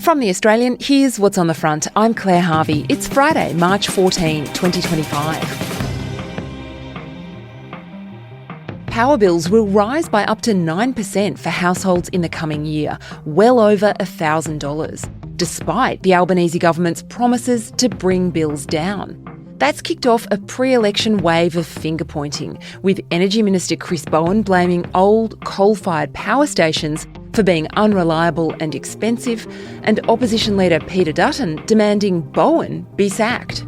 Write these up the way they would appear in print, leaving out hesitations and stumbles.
From The Australian, here's what's on the front. I'm Claire Harvey. It's Friday, March 14, 2025. Power bills will rise by up to 9% for households in the coming year, well over $1,000, despite the Albanese government's promises to bring bills down. That's kicked off a pre-election wave of finger-pointing, with Energy Minister Chris Bowen blaming old coal-fired power stations for being unreliable and expensive, and Opposition Leader Peter Dutton demanding Bowen be sacked.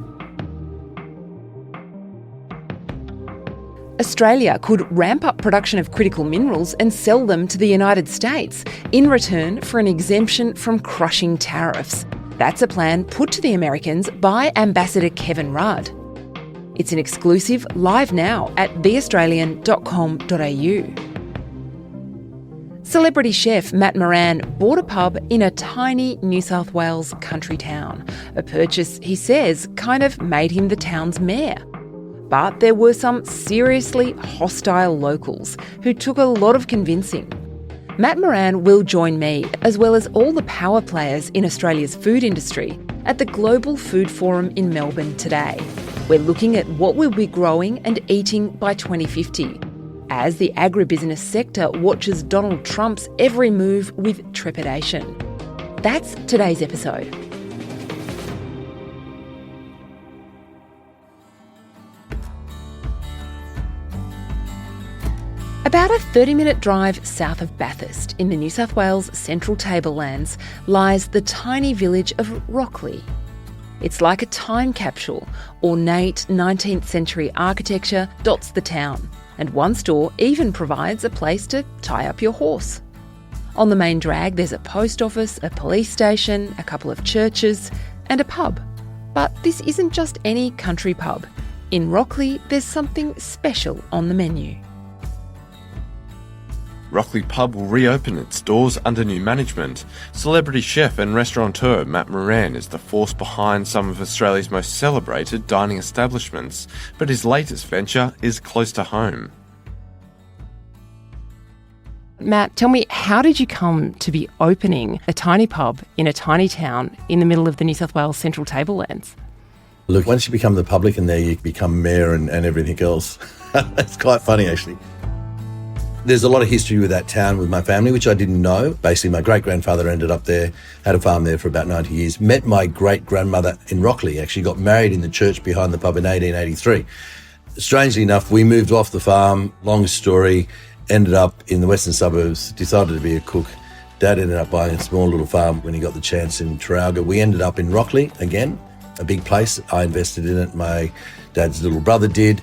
Australia could ramp up production of critical minerals and sell them to the United States in return for an exemption from crushing tariffs. That's a plan put to the Americans by Ambassador Kevin Rudd. It's an exclusive live now at theaustralian.com.au. Celebrity chef Matt Moran bought a pub in a tiny New South Wales country town. A purchase, he says, kind of made him the town's mayor. But there were some seriously hostile locals who took a lot of convincing. Matt Moran will join me, as well as all the power players in Australia's food industry, at the Global Food Forum in Melbourne today. We're looking at what we'll be growing and eating by 2050, as the agribusiness sector watches Donald Trump's every move with trepidation. That's today's episode. About a 30-minute drive south of Bathurst, in the New South Wales Central Tablelands, lies the tiny village of Rockley. It's like a time capsule. Ornate 19th century architecture dots the town, and one store even provides a place to tie up your horse. On the main drag, there's a post office, a police station, a couple of churches, and a pub. But this isn't just any country pub. In Rockley, there's something special on the menu. Rockley Pub will reopen its doors under new management. Celebrity chef and restaurateur Matt Moran is the force behind some of Australia's most celebrated dining establishments, but his latest venture is close to home. Matt, tell me, how did you come to be opening a tiny pub in a tiny town in the middle of the New South Wales Central Tablelands? Look, once you become the publican there, you become mayor and everything else. It's quite funny, actually. There's a lot of history with that town with my family, which I didn't know. Basically, my great-grandfather ended up there, had a farm there for about 90 years, met my great-grandmother in Rockley, actually got married in the church behind the pub in 1883. Strangely enough, we moved off the farm, long story, ended up in the western suburbs, decided to be a cook. Dad ended up buying a small little farm when he got the chance in Traralga. We ended up in Rockley again, a big place. I invested in it, my dad's little brother did.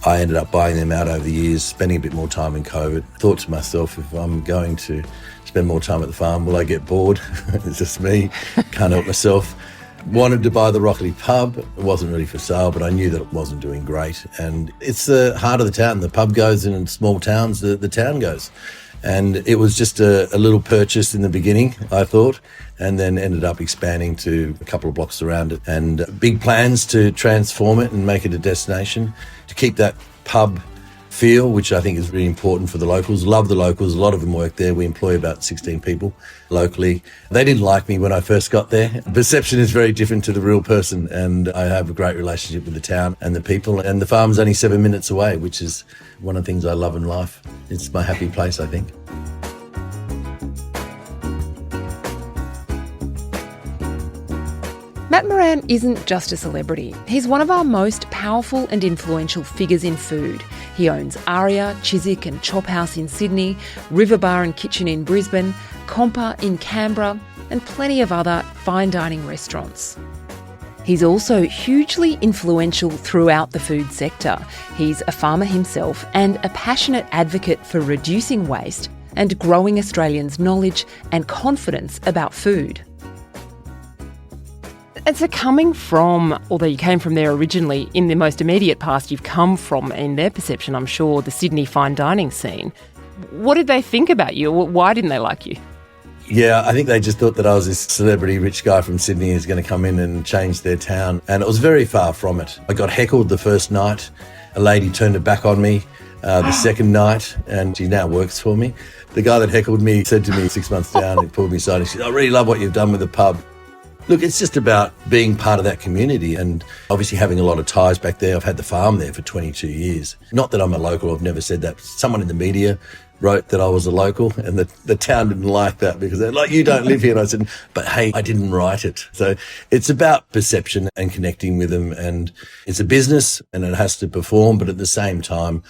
I ended up buying them out over the years, spending a bit more time in COVID. Thought to myself, if I'm going to spend more time at the farm, will I get bored? It's just me, can't help myself. Wanted to buy the Rockley pub. It wasn't really for sale, but I knew that it wasn't doing great. And it's the heart of the town. The pub goes, and in small towns, the town goes. And it was just a little purchase in the beginning, I thought, and then ended up expanding to a couple of blocks around it. And big plans to transform it and make it a destination, to keep that pub feel, which I think is really important for the locals. Love the locals. A lot of them work there. We employ about 16 people locally. They didn't like me when I first got there. Perception is very different to the real person, and I have a great relationship with the town and the people. And the farm's only 7 minutes away, which is one of the things I love in life. It's my happy place, I think. Matt Moran isn't just a celebrity. He's one of our most powerful and influential figures in food. He owns Aria, Chiswick and Chop House in Sydney, River Bar and Kitchen in Brisbane, Compa in Canberra, and plenty of other fine dining restaurants. He's also hugely influential throughout the food sector. He's a farmer himself and a passionate advocate for reducing waste and growing Australians' knowledge and confidence about food. And so coming from, although you came from there originally, in the most immediate past, you've come from, in their perception, I'm sure, the Sydney fine dining scene. What did they think about you? Why didn't they like you? Yeah, I think they just thought that I was this celebrity rich guy from Sydney who's going to come in and change their town. And it was very far from it. I got heckled the first night. A lady turned her back on me. the second night, and she now works for me. The guy that heckled me said to me 6 months down, he pulled me aside and he said, "I really love what you've done with the pub." Look, it's just about being part of that community and obviously having a lot of ties back there. I've had the farm there for 22 years. Not that I'm a local, I've never said that. Someone in the media wrote that I was a local, and the town didn't like that because they're like, "You don't live here." And I said, "But hey, I didn't write it." So it's about perception and connecting with them, and it's a business and it has to perform, but at the same time,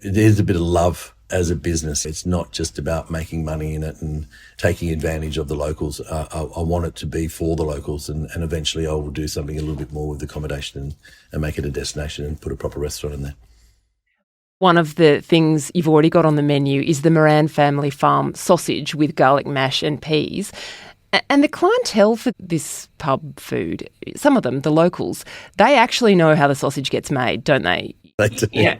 it is a bit of love as a business. It's not just about making money in it and taking advantage of the locals. I want it to be for the locals, and eventually I will do something a little bit more with accommodation and make it a destination and put a proper restaurant in there. One of the things you've already got on the menu is the Moran family farm sausage with garlic mash and peas. And the clientele for this pub food, some of them, the locals, they actually know how the sausage gets made, don't they? They do. Yeah.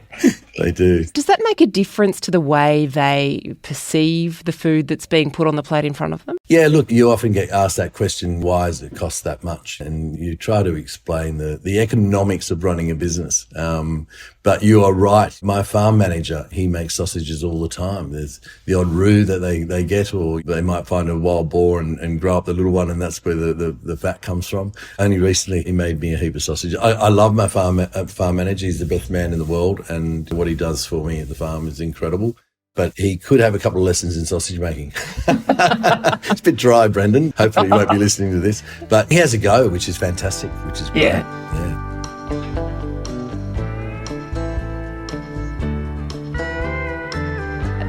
They do. Does that make a difference to the way they perceive the food that's being put on the plate in front of them? Yeah, look, you often get asked that question, why does it cost that much? And you try to explain the economics of running a business. But you are right. My farm manager, he makes sausages all the time. There's the odd roux that they get, or they might find a wild boar and grow up the little one, and that's where the fat comes from. Only recently he made me a heap of sausage. I love my farm manager. He's the best man in the world, and what he does for me at the farm is incredible. But he could have a couple of lessons in sausage making. It's a bit dry, Brendan. Hopefully he won't be listening to this. But he has a go, which is fantastic, which is great. Yeah.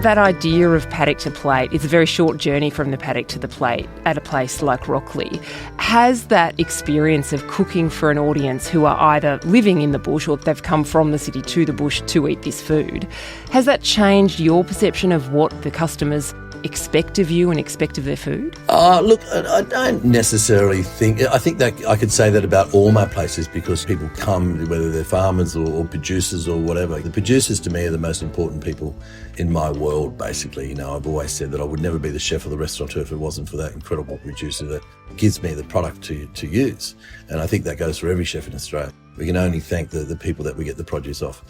That idea of paddock to plate is a very short journey from the paddock to the plate at a place like Rockley. Has that experience of cooking for an audience who are either living in the bush or they've come from the city to the bush to eat this food, has that changed your perception of what the customers expect of you and expect of their food? Look, I don't necessarily think... I think that I could say that about all my places, because people come, whether they're farmers or producers or whatever. The producers to me are the most important people in my world, basically. You know, I've always said that I would never be the chef or the restaurateur if it wasn't for that incredible producer that gives me the product to use. And I think that goes for every chef in Australia. We can only thank the people that we get the produce off.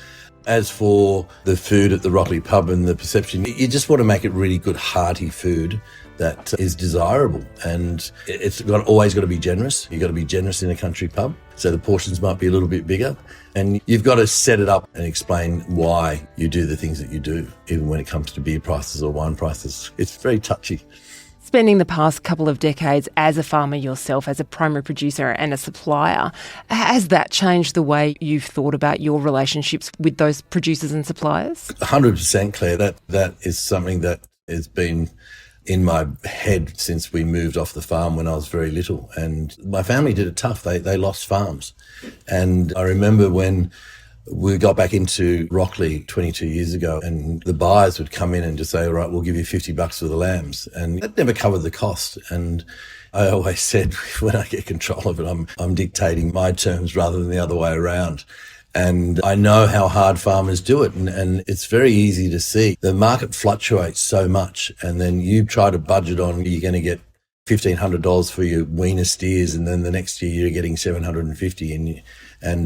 As for the food at the Rockley pub and the perception, you just want to make it really good, hearty food that is desirable. And it's always got to be generous. You've got to be generous in a country pub. So the portions might be a little bit bigger. And you've got to set it up and explain why you do the things that you do, even when it comes to beer prices or wine prices. It's very touchy. Spending the past couple of decades as a farmer yourself, as a primary producer and a supplier, has that changed the way you've thought about your relationships with those producers and suppliers? 100%, Claire. That is something that has been in my head since we moved off the farm when I was very little. And my family did it tough. They lost farms. And I remember when we got back into Rockley 22 years ago, and the buyers would come in and just say, "All right, we'll give you $50 for the lambs." And that never covered the cost. And I always said, when I get control of it, I'm dictating my terms rather than the other way around. And I know how hard farmers do it. And it's very easy to see. The market fluctuates so much. And then you try to budget on, you're going to get $1,500 for your weaner steers, and then the next year you're getting $750,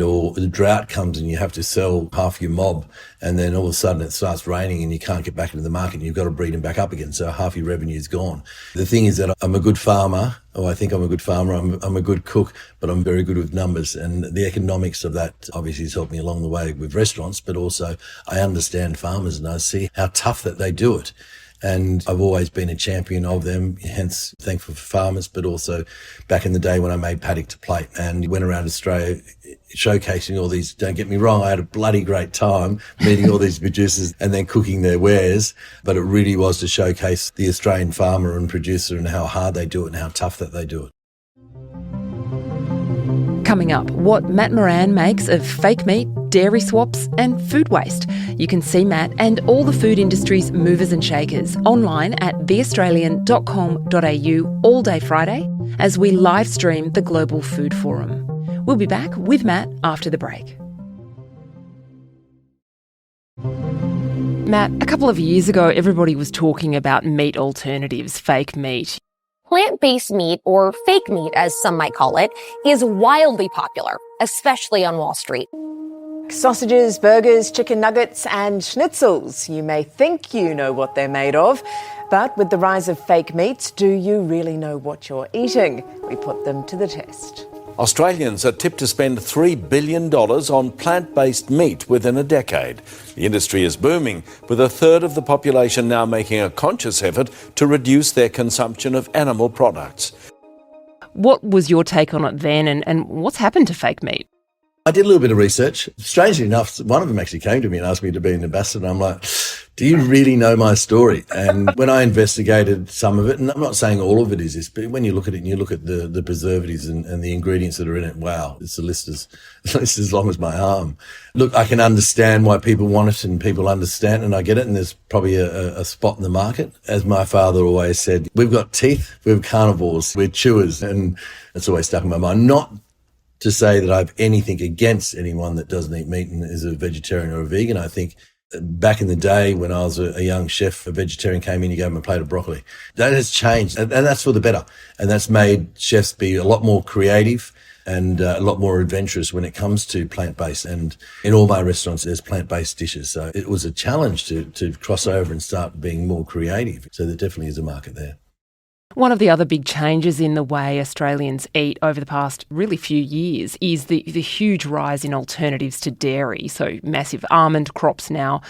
or the drought comes and you have to sell half your mob, and then all of a sudden it starts raining and you can't get back into the market and you've got to breed them back up again, so half your revenue is gone. The thing is that I'm a good farmer, or I think I'm a good farmer, I'm a good cook, but I'm very good with numbers, and the economics of that obviously has helped me along the way with restaurants, but also I understand farmers and I see how tough that they do it. And I've always been a champion of them, hence thankful for farmers, but also back in the day when I made paddock to plate and went around Australia showcasing all these, don't get me wrong, I had a bloody great time meeting all these producers and then cooking their wares, but it really was to showcase the Australian farmer and producer and how hard they do it and how tough that they do it. Coming up, what Matt Moran makes of fake meat, dairy swaps and food waste. You can see Matt and all the food industry's movers and shakers online at theaustralian.com.au all day Friday as we live stream the Global Food Forum. We'll be back with Matt after the break. Matt, a couple of years ago, everybody was talking about meat alternatives, fake meat. Plant-based meat, or fake meat as some might call it, is wildly popular, especially on Wall Street. Sausages, burgers, chicken nuggets and schnitzels. You may think you know what they're made of, but with the rise of fake meats, do you really know what you're eating? We put them to the test. Australians are tipped to spend $3 billion on plant-based meat within a decade. The industry is booming, with a third of the population now making a conscious effort to reduce their consumption of animal products. What was your take on it then, and what's happened to fake meat? I did a little bit of research. Strangely enough, one of them actually came to me and asked me to be an ambassador. And I'm like, do you really know my story? And when I investigated some of it, and I'm not saying all of it is this, but when you look at it and you look at the preservatives and the ingredients that are in it, wow, it's a list as long as my arm. Look, I can understand why people want it and people understand, and I get it, and there's probably a spot in the market. As my father always said, we've got teeth, we're carnivores, we're chewers, and it's always stuck in my mind. Not to say that I have anything against anyone that doesn't eat meat and is a vegetarian or a vegan. I think back in the day when I was a young chef, a vegetarian came in, you gave him a plate of broccoli. That has changed, and that's for the better. And that's made chefs be a lot more creative and a lot more adventurous when it comes to plant-based. And in all my restaurants, there's plant-based dishes. So it was a challenge to cross over and start being more creative. So there definitely is a market there. One of the other big changes in the way Australians eat over the past really few years is the huge rise in alternatives to dairy, so massive almond crops now.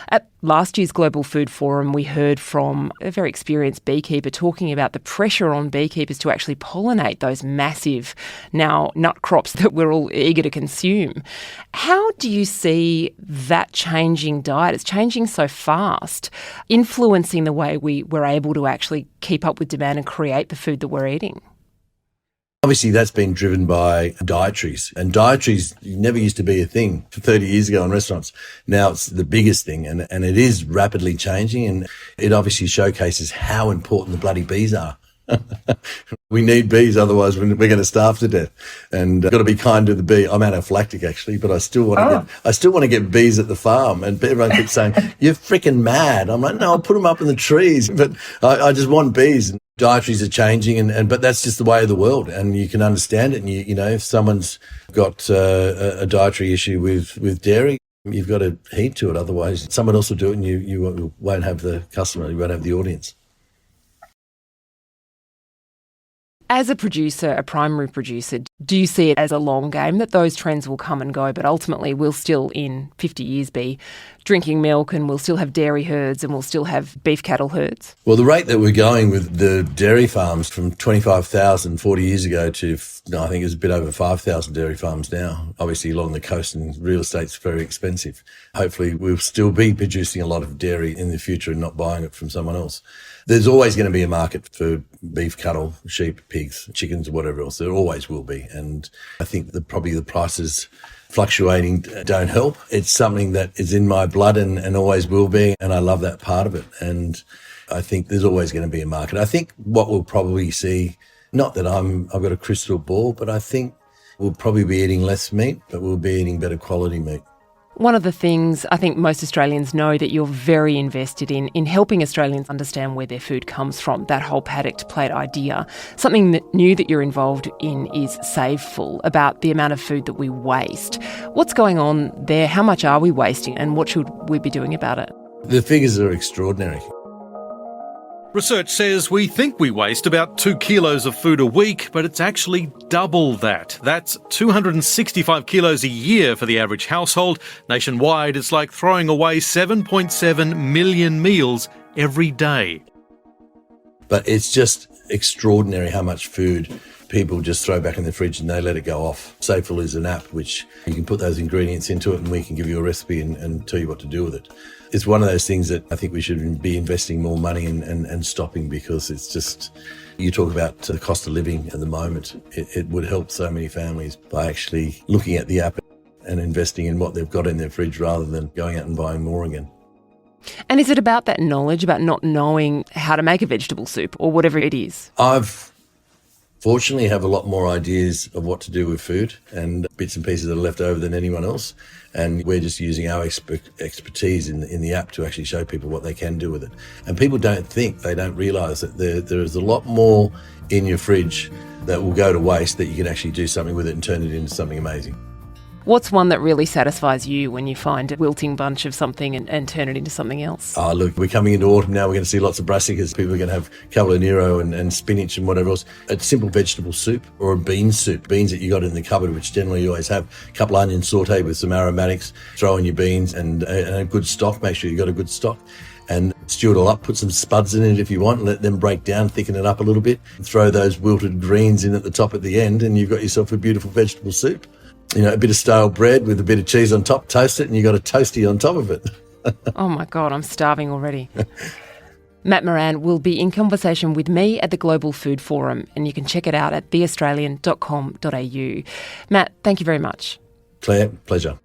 At last year's Global Food Forum, we heard from a very experienced beekeeper talking about the pressure on beekeepers to actually pollinate those massive now nut crops that we're all eager to consume. How do you see that changing diet? It's changing so fast, influencing the way we're able to actually keep up with demand and create the food that we're eating. Obviously, that's been driven by dietaries. And dietaries never used to be a thing 30 years ago in restaurants. Now it's the biggest thing, and it is rapidly changing, and it obviously showcases how important the bloody bees are. We need bees, otherwise we're going to starve to death. And got to be kind to the bee. I'm anaphylactic actually, but I still want to get bees at the farm. And everyone keeps saying, "You're freaking mad." I'm like, no, I'll put them up in the trees, but I just want bees. Dietaries are changing, but that's just the way of the world, and you can understand it. And you know, if someone's got a dietary issue with dairy, you've got to heed to it. Otherwise, someone else will do it, and you won't have the customer, you won't have the audience. As a producer, a primary producer, do you see it as a long game that those trends will come and go, but ultimately we'll still in 50 years be drinking milk and we'll still have dairy herds and we'll still have beef cattle herds? Well, the rate that we're going with the dairy farms from 25,000 40 years ago to, I think it's a bit over 5,000 dairy farms now, obviously along the coast, and real estate's very expensive. Hopefully we'll still be producing a lot of dairy in the future and not buying it from someone else. There's always going to be a market for beef, cattle, sheep, pigs, chickens, whatever else. There always will be. And I think probably the prices fluctuating don't help. It's something that is in my blood and always will be. And I love that part of it. And I think there's always going to be a market. I think what we'll probably see, not that I've got a crystal ball, but I think we'll probably be eating less meat, but we'll be eating better quality meat. One of the things I think most Australians know that you're very invested in helping Australians understand where their food comes from, that whole paddock to plate idea. Something new that you're involved in is Saveful, about the amount of food that we waste. What's going on there? How much are we wasting and what should we be doing about it? The figures are extraordinary. Research says we think we waste about 2 kilos of food a week, but it's actually double that. That's 265 kilos a year for the average household. Nationwide, it's like throwing away 7.7 million meals every day. But it's just extraordinary how much food people just throw back in the fridge and they let it go off. Saveful is an app which you can put those ingredients into it and we can give you a recipe and tell you what to do with it. It's one of those things that I think we should be investing more money in and stopping, because it's just, you talk about the cost of living at the moment. It would help so many families by actually looking at the app and investing in what they've got in their fridge rather than going out and buying more again. And is it about that knowledge, about not knowing how to make a vegetable soup or whatever it is? I've fortunately have a lot more ideas of what to do with food and bits and pieces that are left over than anyone else. And we're just using our expertise in the app to actually show people what they can do with it. And people don't realise that there is a lot more in your fridge that will go to waste that you can actually do something with it and turn it into something amazing. What's one that really satisfies you when you find a wilting bunch of something and turn it into something else? Oh, look, we're coming into autumn now. We're going to see lots of brassicas. People are going to have cavolo nero and spinach and whatever else. A simple vegetable soup or a bean soup. Beans that you got in the cupboard, which generally you always have. A couple of onions sautéed with some aromatics. Throw in your beans and a good stock. Make sure you got a good stock. And stew it all up, put some spuds in it if you want, let them break down, thicken it up a little bit, throw those wilted greens in at the top at the end, and you've got yourself a beautiful vegetable soup. You know, a bit of stale bread with a bit of cheese on top, toast it, and you've got a toasty on top of it. Oh my God, I'm starving already. Matt Moran will be in conversation with me at the Global Food Forum, and you can check it out at theaustralian.com.au. Matt, thank you very much. Claire, pleasure.